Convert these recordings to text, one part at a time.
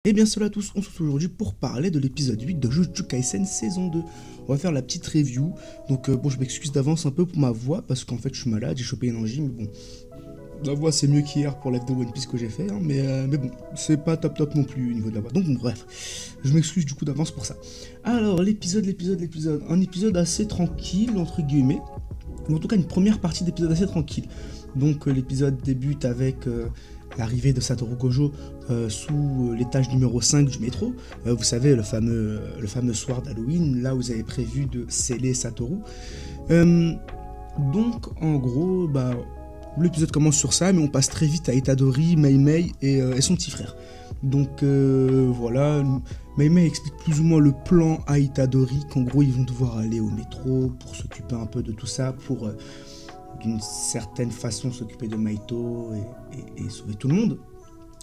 Et bien salut à tous, on se retrouve aujourd'hui pour parler de l'épisode 8 de Jujutsu Kaisen saison 2. On va faire la petite review, donc bon je m'excuse d'avance un peu pour ma voix, parce qu'en fait je suis malade, j'ai chopé une angine, mais bon, la voix c'est mieux qu'hier pour l'F de One Piece que j'ai fait, hein, mais bon, c'est pas top non plus au niveau de la voix, donc bon, bref, je m'excuse du coup d'avance pour ça. Alors l'épisode, un épisode assez tranquille entre guillemets, ou en tout cas une première partie d'épisode assez tranquille. Donc l'épisode débute avec l'arrivée de Satoru Gojo sous l'étage numéro 5 du métro. Vous savez, le fameux soir d'Halloween, là où vous avez prévu de sceller Satoru. Donc en gros, l'épisode commence sur ça, mais on passe très vite à Itadori, Mei Mei et son petit frère. Donc voilà, Mei Mei explique plus ou moins le plan à Itadori, qu'en gros ils vont devoir aller au métro pour s'occuper un peu de tout ça, pour d'une certaine façon s'occuper de Maito et sauver tout le monde.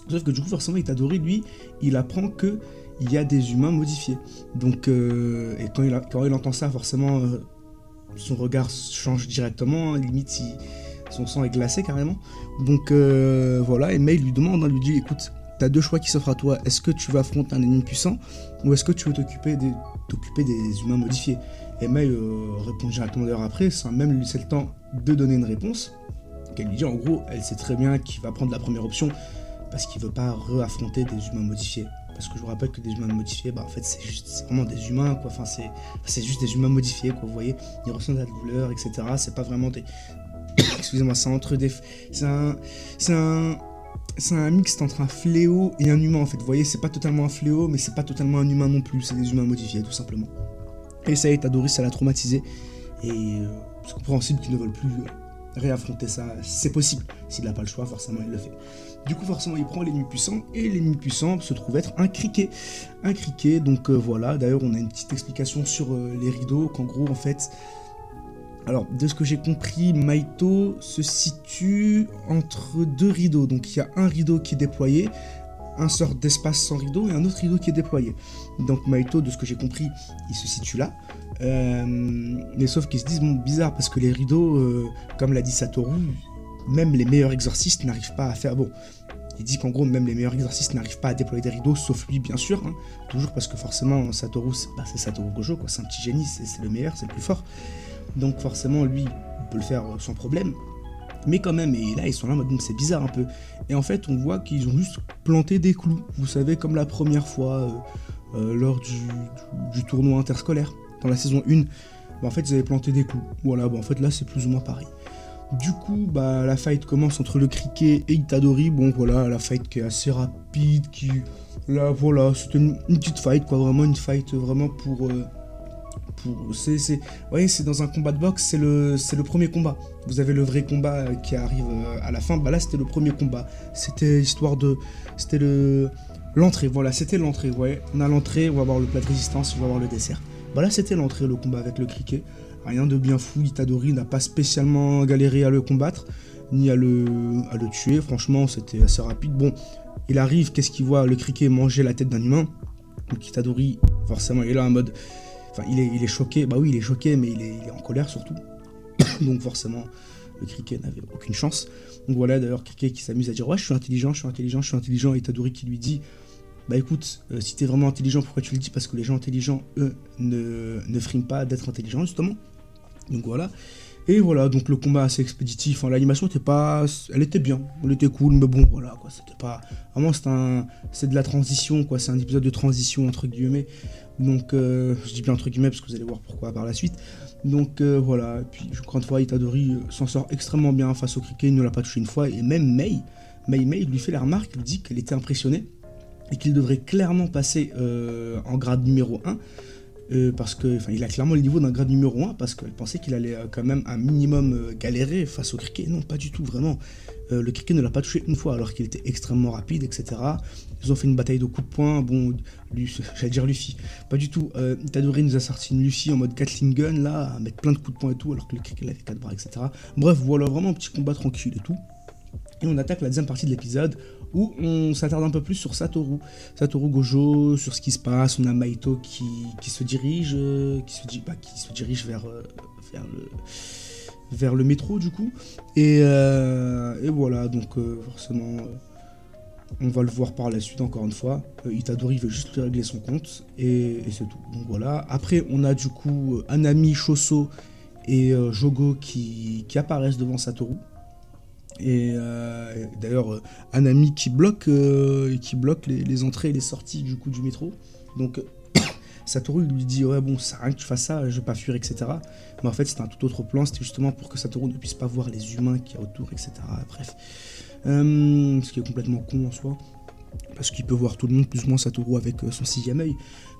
Sauf que du coup forcément Itadori lui il apprend que il y a des humains modifiés. Donc et quand il entend ça forcément son regard change directement, hein, limite son sang est glacé carrément. Donc voilà, et Mei lui demande, lui dit écoute, t'as deux choix qui s'offrent à toi, est-ce que tu vas affronter un ennemi puissant ou est-ce que tu veux t'occuper des humains modifiés? Et Mei répond directement d'ailleurs après, sans même lui laisser le temps de donner une réponse, qu'elle lui dit en gros, elle sait très bien qu'il va prendre la première option, parce qu'il veut pas re-affronter des humains modifiés. Parce que je vous rappelle que des humains modifiés, en fait c'est vraiment des humains, quoi, enfin c'est juste des humains modifiés, quoi, vous voyez, ils ressentent de la douleur, etc. C'est pas vraiment des... Excusez-moi, c'est entre des... C'est un mixte entre un fléau et un humain, en fait, vous voyez, c'est pas totalement un fléau, mais c'est pas totalement un humain non plus, c'est des humains modifiés, tout simplement. Et ça, Itadori, ça l'a traumatisé, et c'est compréhensible qu'ils ne veulent plus réaffronter ça, c'est possible, s'il n'a pas le choix, forcément il le fait. Du coup forcément il prend l'ennemi puissant, et l'ennemi puissant se trouve être un criquet, donc voilà, d'ailleurs on a une petite explication sur les rideaux, qu'en gros en fait, alors de ce que j'ai compris, Maito se situe entre deux rideaux, donc il y a un rideau qui est déployé, un sort d'espace sans rideau et un autre rideau qui est déployé. Donc Maito, de ce que j'ai compris, il se situe là. Mais sauf qu'ils se disent, bon, bizarre, parce que les rideaux, comme l'a dit Satoru, même les meilleurs exorcistes n'arrivent pas à faire... Bon, il dit qu'en gros, même les meilleurs exorcistes n'arrivent pas à déployer des rideaux, sauf lui, bien sûr. Hein, toujours parce que forcément, Satoru, c'est Satoru Gojo, quoi, c'est un petit génie, c'est le meilleur, c'est le plus fort. Donc forcément, lui, il peut le faire sans problème. Mais quand même, et là ils sont là en mode c'est bizarre un peu. Et en fait on voit qu'ils ont juste planté des clous, vous savez, comme la première fois lors du tournoi interscolaire, dans la saison 1, en fait ils avaient planté des clous. Voilà, en fait là c'est plus ou moins pareil. Du coup la fight commence entre le criquet et Itadori, bon voilà, la fight qui est assez rapide, là voilà, c'était une petite fight quoi, vraiment une fight vraiment pour... voyez, c'est dans un combat de boxe, c'est le premier combat. Vous avez le vrai combat qui arrive à la fin. Là, c'était le premier combat. C'était histoire de... C'était l'entrée, voilà, c'était l'entrée. Ouais. On a l'entrée, on va voir le plat de résistance, on va voir le dessert. Là, c'était l'entrée, le combat avec le criquet. Rien de bien fou, Itadori n'a pas spécialement galéré à le combattre, ni à le tuer. Franchement, c'était assez rapide. Bon, il arrive, qu'est-ce qu'il voit? Le criquet manger la tête d'un humain. Donc Itadori, forcément, il est là en mode... Enfin, il est choqué, oui, il est choqué, mais il est en colère surtout. Donc forcément, le criquet n'avait aucune chance. Donc voilà, d'ailleurs, criquet qui s'amuse à dire « Ouais, je suis intelligent, et Itadori qui lui dit « écoute, si t'es vraiment intelligent, pourquoi tu le dis? Parce que les gens intelligents, eux, ne friment pas d'être intelligents, justement. » Donc voilà. Et voilà, donc le combat assez expéditif, l'animation était pas... Elle était bien, elle était cool, mais bon, voilà, quoi, c'était pas... Vraiment, c'est de la transition, quoi, c'est un épisode de transition, entre guillemets. Donc, je dis bien entre guillemets, parce que vous allez voir pourquoi par la suite. Donc, voilà, et puis, encore une fois, Itadori s'en sort extrêmement bien face au criquet, il ne l'a pas touché une fois, et même Mei lui fait la remarque, il lui dit qu'elle était impressionnée, et qu'il devrait clairement passer en grade numéro 1, parce que, il a clairement le niveau d'un grade numéro 1, parce qu'elle pensait qu'il allait quand même un minimum galérer face au criquet. Non, pas du tout, vraiment. Le criquet ne l'a pas touché une fois, alors qu'il était extrêmement rapide, etc. Ils ont fait une bataille de coups de poing, bon, j'allais dire Luffy, pas du tout. Itadori nous a sorti une Luffy en mode Gatling Gun, là, à mettre plein de coups de poing et tout, alors que le criquet avait 4 bras, etc. Bref, voilà, vraiment un petit combat tranquille et tout. Et on attaque la deuxième partie de l'épisode, où on s'attarde un peu plus sur Satoru Gojo, sur ce qui se passe. On a Maito qui se dirige vers le métro du coup, et voilà, donc forcément On va le voir par la suite encore une fois. Itadori veut juste lui régler son compte et c'est tout. Donc voilà. Après on a du coup Anami, Choso et Jogo qui apparaissent devant Satoru. Et d'ailleurs Anami qui bloque les entrées et les sorties du coup du métro. Donc Satoru lui dit ouais bon ça sert à rien que tu fasses ça, je vais pas fuir, etc. Mais en fait c'était un tout autre plan, c'était justement pour que Satoru ne puisse pas voir les humains qu'il y a autour, etc. Bref. Ce qui est complètement con en soi. Parce qu'il peut voir tout le monde plus ou moins Satoru avec son 6ème œil.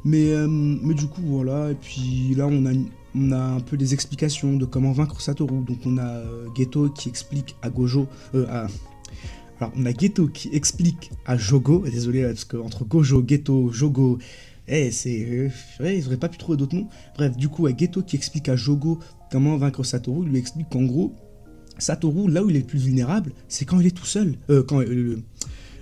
Mais du coup voilà, et puis là on a un peu des explications de comment vaincre Satoru. Donc on a Geto qui explique à Gojo... Alors on a Geto qui explique à Jogo, désolé parce que entre Gojo, Geto, Jogo... c'est... ils auraient pas pu trouver d'autres noms. Bref, du coup, Geto qui explique à Jogo comment vaincre Satoru, il lui explique qu'en gros, Satoru, là où il est le plus vulnérable, c'est quand il est tout seul.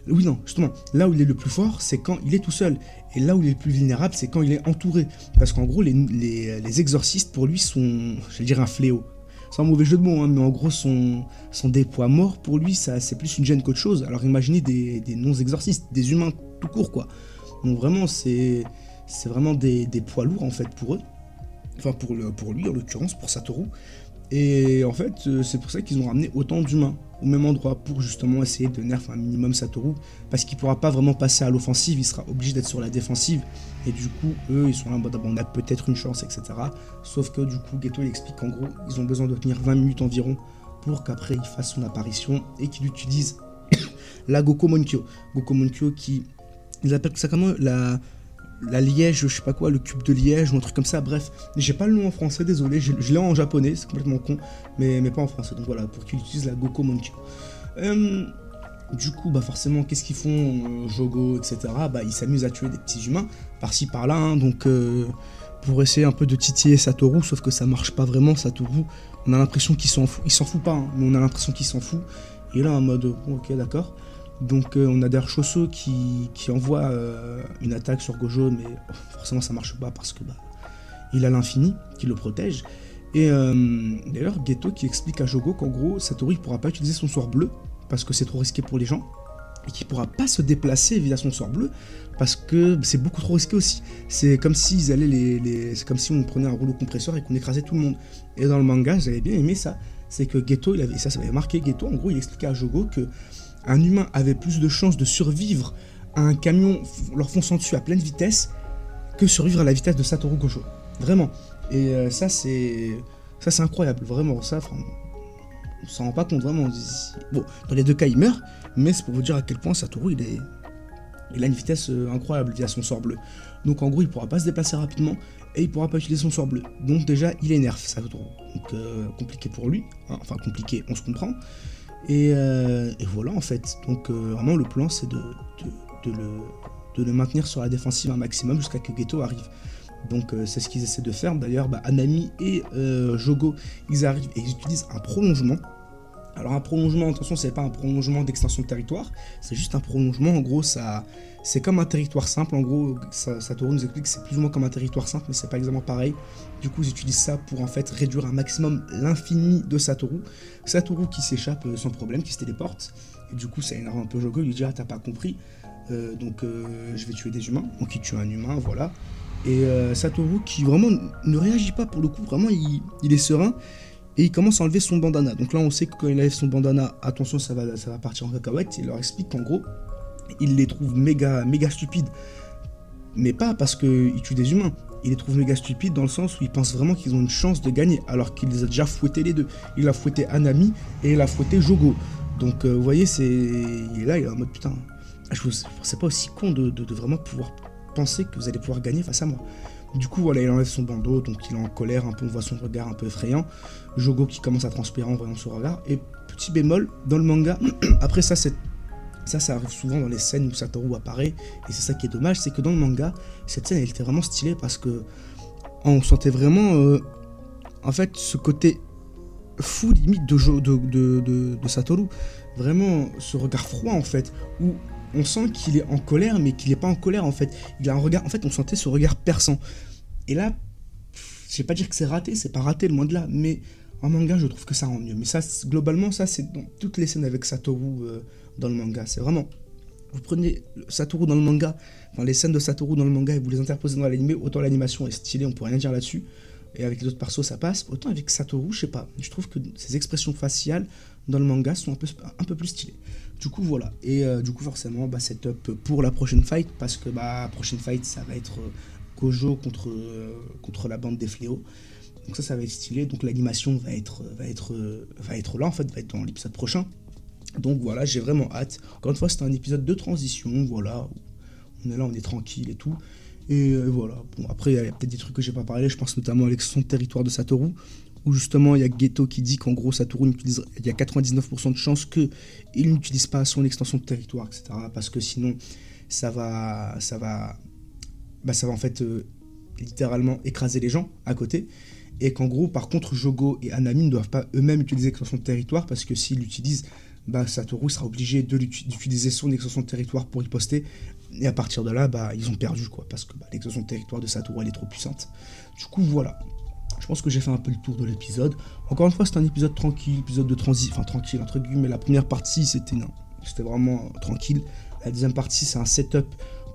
Oui, non, justement, là où il est le plus fort, c'est quand il est tout seul. Et là où il est le plus vulnérable, c'est quand il est entouré. Parce qu'en gros, les exorcistes, pour lui, sont, je vais dire, un fléau. C'est un mauvais jeu de mots, hein, mais en gros, sont des poids morts. Pour lui, ça, c'est plus une gêne qu'autre chose. Alors imaginez des non-exorcistes, des humains tout court, quoi. Donc vraiment, c'est vraiment des poids lourds, en fait, pour eux. Enfin, pour lui, en l'occurrence, pour Satoru. Et en fait, c'est pour ça qu'ils ont ramené autant d'humains au même endroit pour justement essayer de nerf un minimum Satoru, parce qu'il pourra pas vraiment passer à l'offensive, il sera obligé d'être sur la défensive, et du coup, eux, ils sont là en mode, on a peut-être une chance, etc. Sauf que du coup, Geto, il explique qu'en gros, ils ont besoin de tenir 20 minutes environ pour qu'après, il fasse son apparition et qu'il utilise la Gokomonkyo. Gokomonkyo qui, ils appellent ça comment, la liège, je sais pas quoi, le cube de liège ou un truc comme ça, bref. J'ai pas le nom en français, désolé, je l'ai en japonais, c'est complètement con, mais pas en français, donc voilà, pour qu'il utilise la Gokomonkyo. Du coup, bah forcément, qu'est-ce qu'ils font, Jogo, etc. Bah ils s'amusent à tuer des petits humains, par-ci par-là, hein, donc pour essayer un peu de titiller Satoru, sauf que ça marche pas vraiment, Satoru, on a l'impression qu'il s'en fout, il s'en fout pas, hein, mais on a l'impression qu'il s'en fout, et là en mode, bon, ok, d'accord. Donc on a d'ailleurs Choso qui envoie une attaque sur Gojo, mais forcément ça marche pas parce que il a l'infini qui le protège. Et d'ailleurs Geto qui explique à Jogo qu'en gros Satoru il pourra pas utiliser son sort bleu parce que c'est trop risqué pour les gens, et qu'il pourra pas se déplacer via son sort bleu parce que c'est beaucoup trop risqué aussi. C'est comme s'ils allaient c'est comme si on prenait un rouleau compresseur et qu'on écrasait tout le monde. Et dans le manga j'avais bien aimé ça, c'est que Geto ça m'avait marqué. Geto en gros il expliquait à Jogo que un humain avait plus de chances de survivre à un camion leur fonçant dessus à pleine vitesse que survivre à la vitesse de Satoru Gojo. Vraiment. Et ça c'est incroyable, vraiment. Ça, on s'en rend pas compte, vraiment. Bon, dans les deux cas, il meurt, mais c'est pour vous dire à quel point Satoru, il a une vitesse incroyable via son sort bleu. Donc en gros, il pourra pas se déplacer rapidement et il pourra pas utiliser son sort bleu. Donc déjà, il énerve Satoru. Donc compliqué pour lui. Hein, enfin, compliqué, on se comprend. Et voilà en fait, donc vraiment le plan c'est de le maintenir sur la défensive un maximum jusqu'à que Geto arrive. Donc c'est ce qu'ils essaient de faire. D'ailleurs Anami et Jogo ils arrivent et ils utilisent un prolongement. Alors un prolongement, attention, c'est pas un prolongement d'extension de territoire, c'est juste un prolongement, en gros ça c'est comme un territoire simple, en gros Satoru nous explique que c'est plus ou moins comme un territoire simple, mais c'est pas exactement pareil. Du coup ils utilisent ça pour en fait réduire un maximum l'infini de Satoru qui s'échappe sans problème, qui se téléporte, et du coup ça énerve un peu Jogo, il lui dit ah t'as pas compris, donc je vais tuer des humains, donc il tue un humain, voilà. Et Satoru qui vraiment ne réagit pas pour le coup, vraiment il est serein. Et il commence à enlever son bandana. Donc là, on sait que quand il enlève son bandana, attention, ça va partir en cacahuète. Il leur explique qu'en gros, il les trouve méga stupides. Mais pas parce qu'il tue des humains. Il les trouve méga stupides dans le sens où il pense vraiment qu'ils ont une chance de gagner. Alors qu'il les a déjà fouettés les deux. Il a fouetté Anami et il a fouetté Jogo. Donc vous voyez, il est là, il est en mode putain. C'est pas aussi con de vraiment pouvoir penser que vous allez pouvoir gagner face à moi. Du coup, voilà, il enlève son bandeau, donc il est en colère, un peu, on voit son regard un peu effrayant. Jogo qui commence à transpirer en voyant son regard. Et petit bémol, dans le manga, après ça arrive souvent dans les scènes où Satoru apparaît, et c'est ça qui est dommage, c'est que dans le manga, cette scène, elle était vraiment stylée parce que on sentait vraiment, en fait, ce côté fou limite de Satoru. Vraiment, ce regard froid, en fait, où on sent qu'il est en colère, mais qu'il n'est pas en colère, en fait. Il a un regard, en fait, on sentait ce regard perçant. Et là, je vais pas dire que c'est raté, c'est pas raté, loin de là, mais en manga, je trouve que ça rend mieux. Mais ça, globalement, ça, c'est dans toutes les scènes avec Satoru dans le manga. C'est vraiment vous prenez Satoru dans le manga, enfin les scènes de Satoru dans le manga et vous les interposez dans l'animé, autant l'animation est stylée, on peut rien dire là-dessus. Et avec les autres persos ça passe, autant avec Satoru, je sais pas, je trouve que ses expressions faciales dans le manga sont un peu plus stylées. Du coup voilà, et du coup forcément setup pour la prochaine fight, parce que prochaine fight ça va être Gojo contre la bande des fléaux. Donc ça va être stylé, donc l'animation va être là en fait, va être dans l'épisode prochain. Donc voilà, j'ai vraiment hâte. Encore une fois, c'était un épisode de transition, voilà, on est là, on est tranquille et tout. Et voilà, bon après il y a peut-être des trucs que j'ai pas parlé, je pense notamment à l'extension de territoire de Satoru, où justement il y a Geto qui dit qu'en gros Satoru il y a 99% de chances qu'il n'utilise pas son extension de territoire, etc. Parce que sinon ça va en fait littéralement écraser les gens à côté. Et qu'en gros par contre Jogo et Hanami ne doivent pas eux-mêmes utiliser l'extension de territoire, parce que s'ils l'utilisent, Satoru sera obligé d'utiliser son extension de territoire pour riposter. Et à partir de là, ils ont perdu, quoi, parce que l'extension de territoire de Satoru, elle est trop puissante. Du coup, voilà. Je pense que j'ai fait un peu le tour de l'épisode. Encore une fois, c'était un épisode tranquille, épisode de transition, enfin tranquille, entre guillemets. La première partie, c'était vraiment tranquille. La deuxième partie, c'est un setup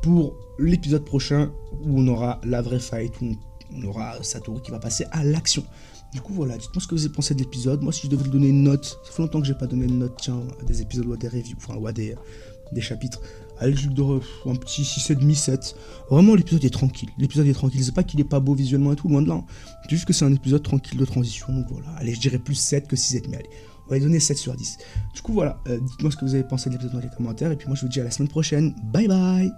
pour l'épisode prochain, où on aura la vraie fight, où on aura Satoru qui va passer à l'action. Du coup, voilà, dites-moi ce que vous avez pensé de l'épisode. Moi, si je devais lui donner une note, ça fait longtemps que j'ai pas donné une note, tiens, à des épisodes ou à des reviews, enfin, ou à des chapitres. Allez, je lui donne un petit 6,5, 7. Vraiment, l'épisode est tranquille. C'est pas qu'il est pas beau visuellement et tout, loin de là. Hein. C'est juste que c'est un épisode tranquille de transition. Donc voilà, allez, je dirais plus 7 que 6,5. Allez, on va lui donner 7 sur 10. Du coup, voilà, dites-moi ce que vous avez pensé de l'épisode dans les commentaires. Et puis moi, je vous dis à la semaine prochaine. Bye bye!